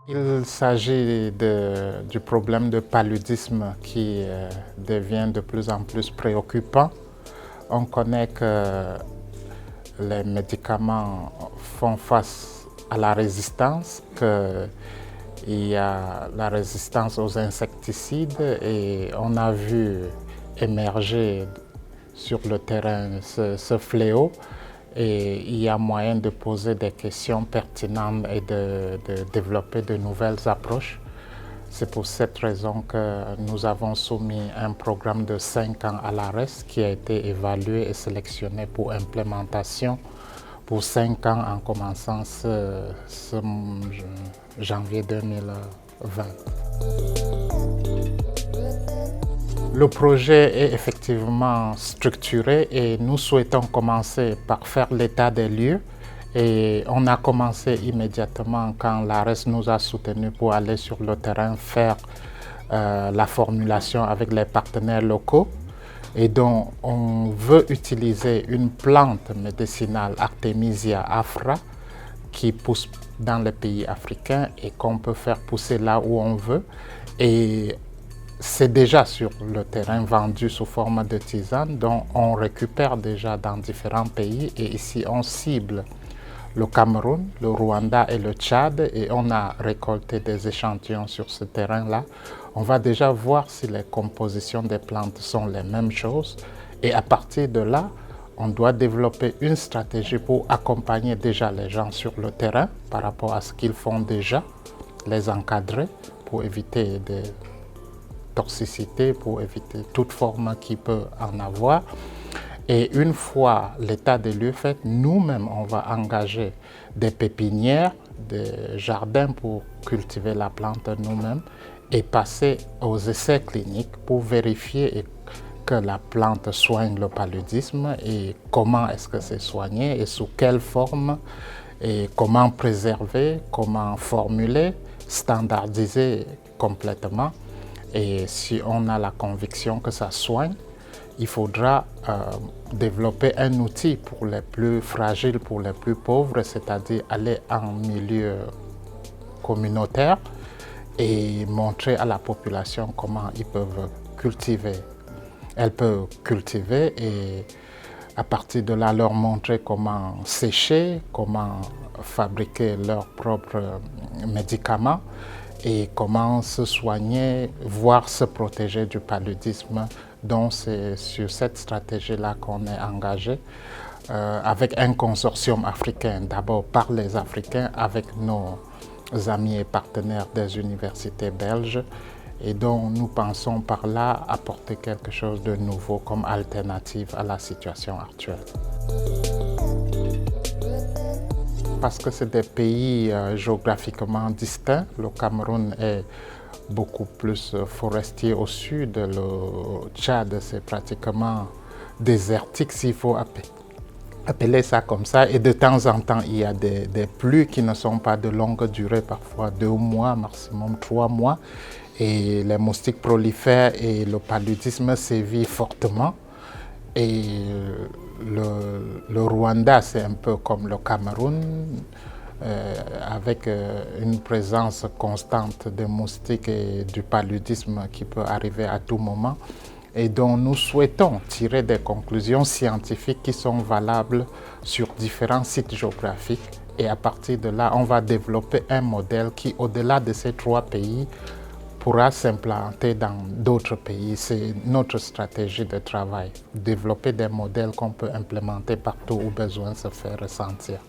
Il s'agit du problème de paludisme qui devient de plus en plus préoccupant. On connaît que les médicaments font face à la résistance, qu'il y a la résistance aux insecticides et on a vu émerger sur le terrain ce fléau. Et il y a moyen de poser des questions pertinentes et de développer de nouvelles approches. C'est pour cette raison que nous avons soumis un programme de 5 ans à l'ARES qui a été évalué et sélectionné pour implémentation pour 5 ans en commençant ce janvier 2020. Le projet est effectivement structuré et nous souhaitons commencer par faire l'état des lieux. Et on a commencé immédiatement quand l'ARES nous a soutenus pour aller sur le terrain faire la formulation avec les partenaires locaux. Et donc on veut utiliser une plante médicinale Artemisia afra qui pousse dans les pays africains et qu'on peut faire pousser là où on veut. Et c'est déjà sur le terrain vendu sous forme de tisane, dont on récupère déjà dans différents pays. Et ici, on cible le Cameroun, le Rwanda et le Tchad. Et on a récolté des échantillons sur ce terrain-là. On va déjà voir si les compositions des plantes sont les mêmes choses. Et à partir de là, on doit développer une stratégie pour accompagner déjà les gens sur le terrain par rapport à ce qu'ils font déjà, les encadrer pour éviter des toxicité, pour éviter toute forme qui peut en avoir. Et une fois l'état des lieux fait, nous-mêmes, on va engager des pépinières, des jardins pour cultiver la plante nous-mêmes et passer aux essais cliniques pour vérifier que la plante soigne le paludisme et comment est-ce que c'est soigné et sous quelle forme et comment préserver, comment formuler, standardiser complètement. Et si on a la conviction que ça soigne, il faudra développer un outil pour les plus fragiles, pour les plus pauvres, c'est-à-dire aller en milieu communautaire et montrer à la population comment ils peuvent cultiver. Elles peuvent cultiver et à partir de là leur montrer comment sécher, comment fabriquer leurs propres médicaments et comment se soigner, voire se protéger du paludisme. Donc c'est sur cette stratégie-là qu'on est engagé avec un consortium africain, d'abord par les Africains, avec nos amis et partenaires des universités belges. Et donc nous pensons par là apporter quelque chose de nouveau comme alternative à la situation actuelle. Parce que c'est des pays géographiquement distincts. Le Cameroun est beaucoup plus forestier au sud. Le Tchad, c'est pratiquement désertique, s'il faut appeler ça comme ça. Et de temps en temps, il y a des pluies qui ne sont pas de longue durée, parfois 2 mois, maximum 3 mois. Et les moustiques prolifèrent et le paludisme sévit fortement. Et le Rwanda, c'est un peu comme le Cameroun, avec une présence constante des moustiques et du paludisme qui peut arriver à tout moment. Et donc nous souhaitons tirer des conclusions scientifiques qui sont valables sur différents sites géographiques. Et à partir de là, on va développer un modèle qui, au-delà de ces 3 pays, pourra s'implanter dans d'autres pays. C'est notre stratégie de travail, développer des modèles qu'on peut implémenter partout où besoin se fait ressentir.